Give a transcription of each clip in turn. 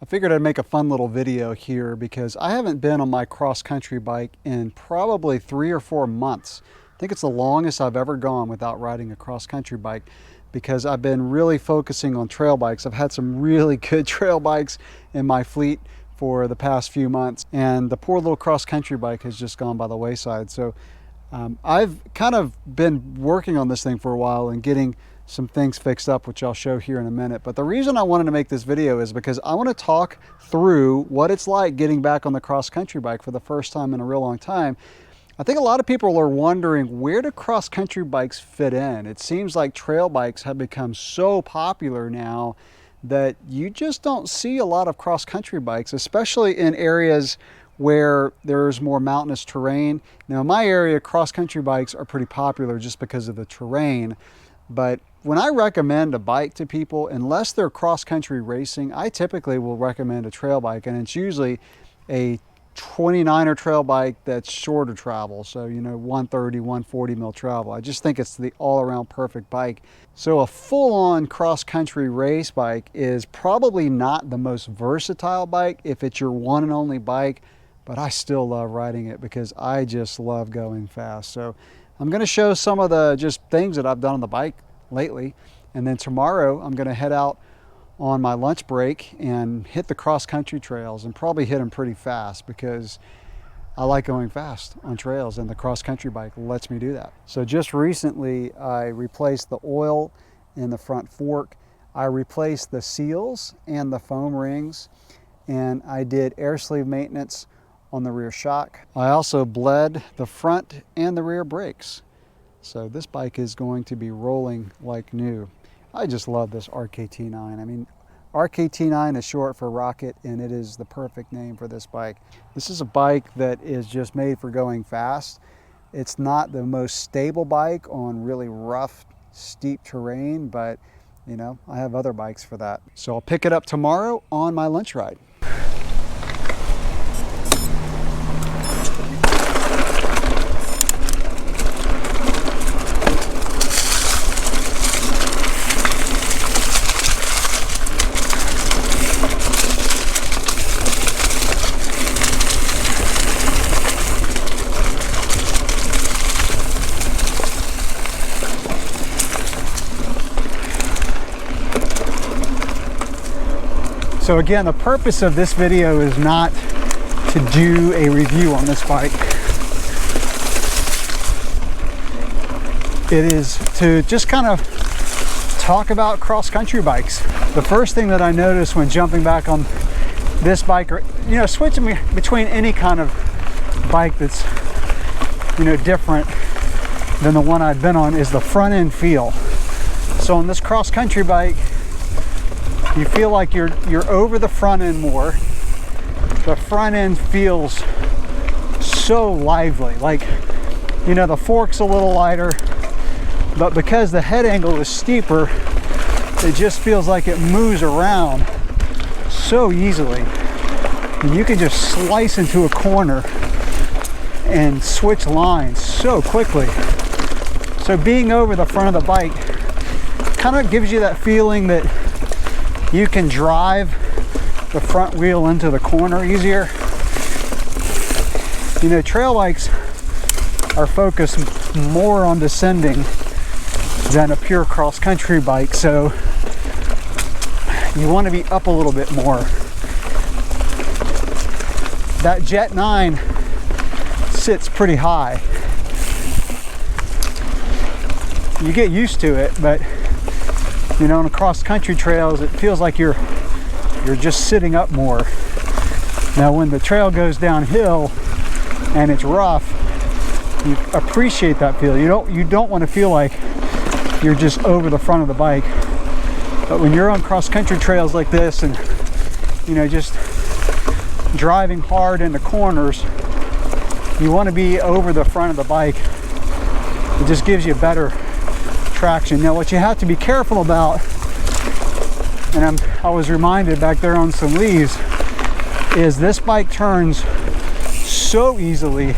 I figured I'd make a fun little video here because I haven't been on my cross-country bike in probably 3 or 4 months. I think it's the longest I've ever gone without riding a cross-country bike because I've been really focusing on trail bikes. I've had some really good trail bikes in my fleet for the past few months, and the poor little cross-country bike has just gone by the wayside. So I've kind of been working on this thing for a while and getting some things fixed up, which I'll show here in a minute. But the reason I wanted to make this video is because I want to talk through what it's like getting back on the cross-country bike for the first time in a real long time. I think a lot of people are wondering, where do cross-country bikes fit in? It seems like trail bikes have become so popular now that you just don't see a lot of cross-country bikes, especially in areas where there's more mountainous terrain. Now in my area, cross-country bikes are pretty popular just because of the terrain. But when I recommend a bike to people, unless they're cross-country racing, I typically will recommend a trail bike, and it's usually a 29er trail bike that's shorter travel. So, 130, 140 mil travel. I just think it's the all-around perfect bike. So a full-on cross-country race bike is probably not the most versatile bike if it's your one and only bike, but I still love riding it because I just love going fast. So I'm going to show some of the just things that I've done on the bike lately, and then tomorrow I'm going to head out on my lunch break and hit the cross-country trails, and probably hit them pretty fast because I like going fast on trails, and the cross-country bike lets me do that. So just recently I replaced the oil in the front fork, I replaced the seals and the foam rings, and I did air sleeve maintenance on the rear shock. I also bled the front and the rear brakes. So this bike is going to be rolling like new. I just love this RKT9. I mean, RKT9 is short for Rocket, and it is the perfect name for this bike. This is a bike that is just made for going fast. It's not the most stable bike on really rough, steep terrain, but I have other bikes for that. So I'll pick it up tomorrow on my lunch ride. So again, the purpose of this video is not to do a review on this bike. It is to just kind of talk about cross-country bikes. The first thing that I noticed when jumping back on this bike, or switching between any kind of bike that's different than the one I'd been on, is the front end feel. So on this cross-country bike, you feel like you're over the front end more. The front end feels so lively. Like, the fork's a little lighter, but because the head angle is steeper, it just feels like it moves around so easily. And you can just slice into a corner and switch lines so quickly. So being over the front of the bike kind of gives you that feeling that you can drive the front wheel into the corner easier. Trail bikes are focused more on descending than a pure cross-country bike, so you want to be up a little bit more. That Jet 9 sits pretty high. You get used to it, but on the cross-country trails, it feels like you're just sitting up more. Now, when the trail goes downhill and it's rough, you appreciate that feel. You don't want to feel like you're just over the front of the bike. But when you're on cross-country trails like this, and just driving hard into corners, you want to be over the front of the bike. It just gives you better traction. Now, what you have to be careful about, and I was reminded back there on some leaves, is this bike turns so easily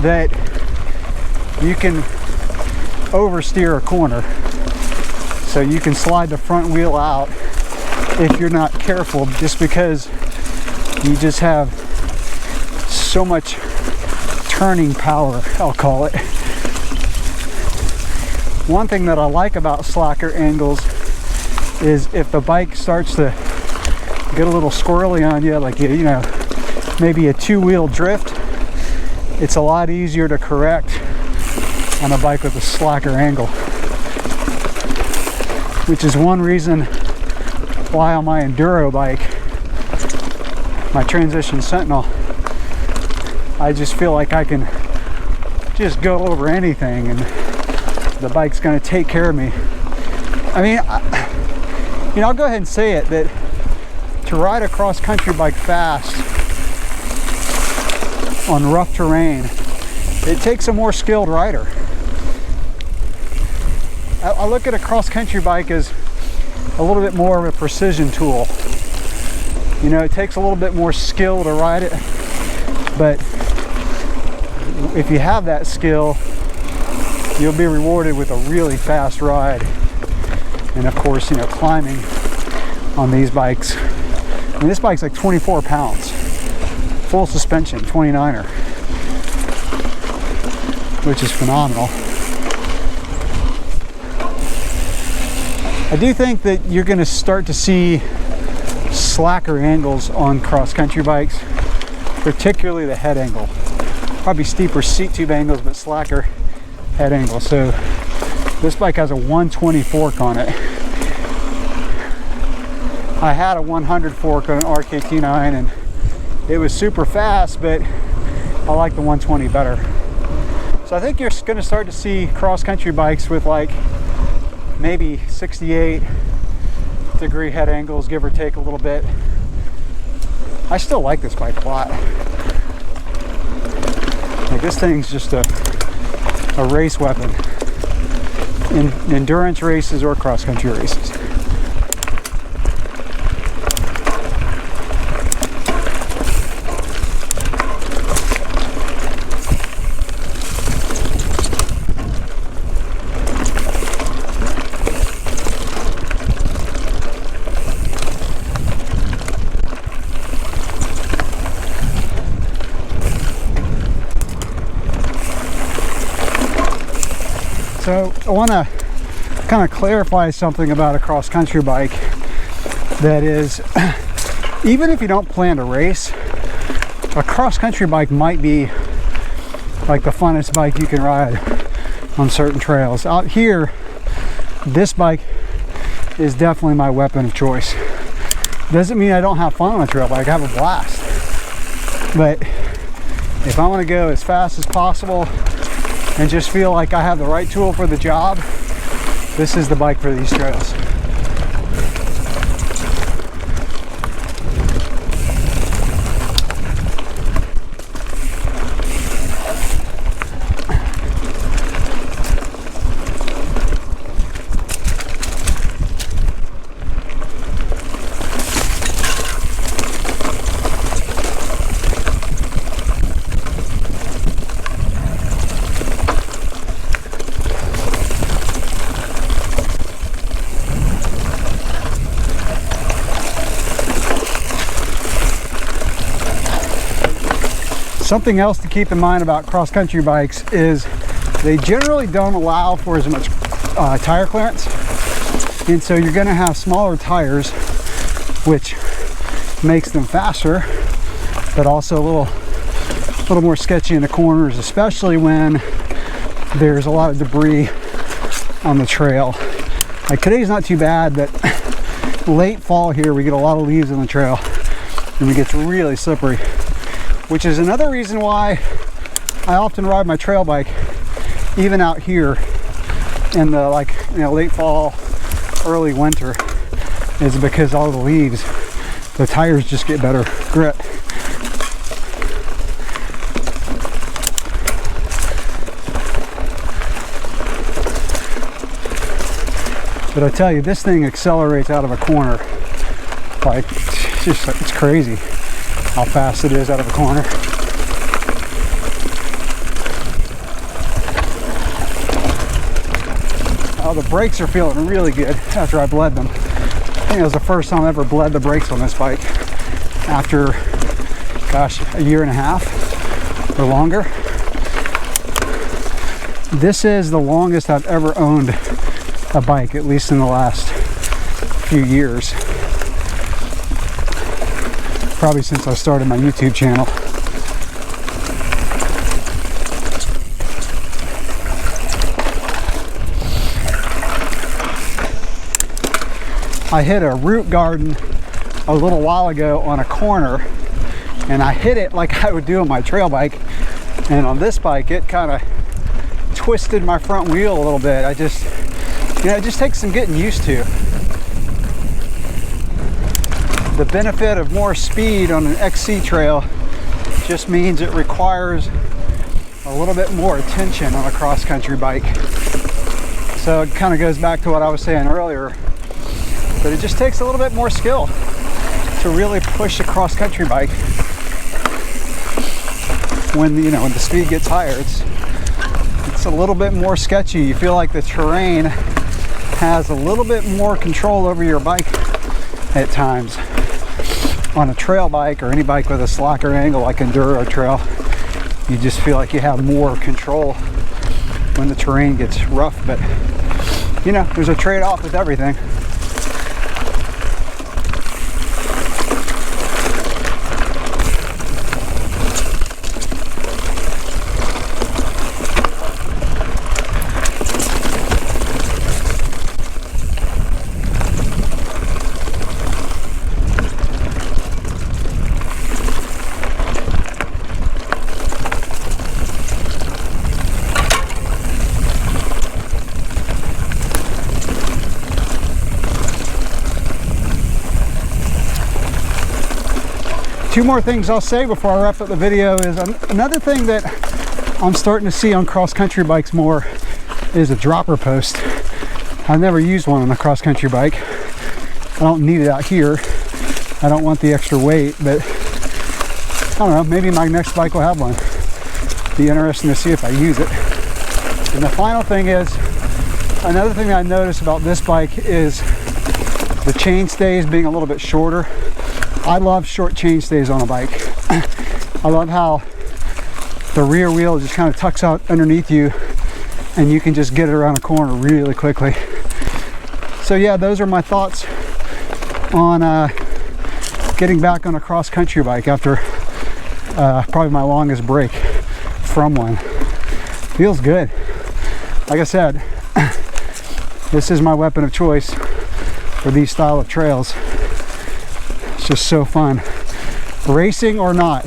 that you can oversteer a corner. So you can slide the front wheel out if you're not careful, just because you just have so much turning power, I'll call it. One thing that I like about slacker angles is if the bike starts to get a little squirrely on you, like, you know, maybe a two-wheel drift, it's a lot easier to correct on a bike with a slacker angle. Which is one reason why on my enduro bike, my Transition Sentinel, I just feel like I can just go over anything and the bike's going to take care of me. I mean, you know, I'll go ahead and say it, that to ride a cross-country bike fast on rough terrain, it takes a more skilled rider. I look at a cross-country bike as a little bit more of a precision tool. You know, it takes a little bit more skill to ride it, but if you have that skill, you'll be rewarded with a really fast ride. And of course, you know, climbing on these bikes. I mean, this bike's like 24 pounds. Full suspension, 29er. Which is phenomenal. I do think that you're going to start to see slacker angles on cross-country bikes, particularly the head angle. Probably steeper seat tube angles, but slacker head angle. So this bike has a 120 fork on it. I had a 100 fork on an RKT9 and it was super fast, but I like the 120 better. So I think you're going to start to see cross-country bikes with like maybe 68-degree head angles, give or take a little bit. I still like this bike a lot. Like, this thing's just a race weapon in endurance races or cross-country races. So I want to kind of clarify something about a cross-country bike. That is, even if you don't plan to race, a cross-country bike might be like the funnest bike you can ride on certain trails. Out here, this bike is definitely my weapon of choice. Doesn't mean I don't have fun on a trail bike. I have a blast. But if I want to go as fast as possible and just feel like I have the right tool for the job, this is the bike for these trails. Something else to keep in mind about cross-country bikes is they generally don't allow for as much tire clearance, and so you're going to have smaller tires, which makes them faster, but also a little more sketchy in the corners, especially when there's a lot of debris on the trail. Like, today's not too bad, but late fall here we get a lot of leaves on the trail and it gets really slippery. Which is another reason why I often ride my trail bike, even out here in the late fall, early winter, is because all the leaves, the tires just get better grip. But I tell you, this thing accelerates out of a corner. Like, it's crazy how fast it is out of a corner. Oh, the brakes are feeling really good after I bled them. think it was the first time I ever bled the brakes on this bike after, gosh, a year and a half or longer. This is the longest I've ever owned a bike, at least in the last few years. Probably since I started my YouTube channel. I hit a root garden a little while ago on a corner, and I hit it like I would do on my trail bike, and on this bike it kind of twisted my front wheel a little bit. It just takes some getting used to. The benefit of more speed on an XC trail just means it requires a little bit more attention on a cross-country bike. So it kind of goes back to what I was saying earlier, but it just takes a little bit more skill to really push a cross-country bike. When when the speed gets higher, it's a little bit more sketchy. You feel like the terrain has a little bit more control over your bike at times. On a trail bike or any bike with a slacker angle like enduro trail, you just feel like you have more control when the terrain gets rough. But there's a trade-off with everything. Two more things I'll say before I wrap up the video is another thing that I'm starting to see on cross-country bikes more is a dropper post. I've never used one on a cross-country bike. I don't need it out here. I don't want the extra weight, but I don't know, maybe my next bike will have one. Be interesting to see if I use it. And the final thing is, another thing I noticed about this bike is the chain stays being a little bit shorter. I love short chain stays on a bike. I love how the rear wheel just kind of tucks out underneath you and you can just get it around a corner really quickly. So yeah, those are my thoughts on getting back on a cross-country bike after probably my longest break from one. Feels good. Like I said, this is my weapon of choice for these style of trails. It's just so fun. Racing or not,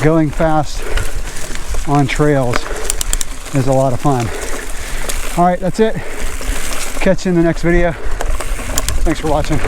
going fast on trails is a lot of fun. All right, that's it. Catch you in the next video. Thanks for watching.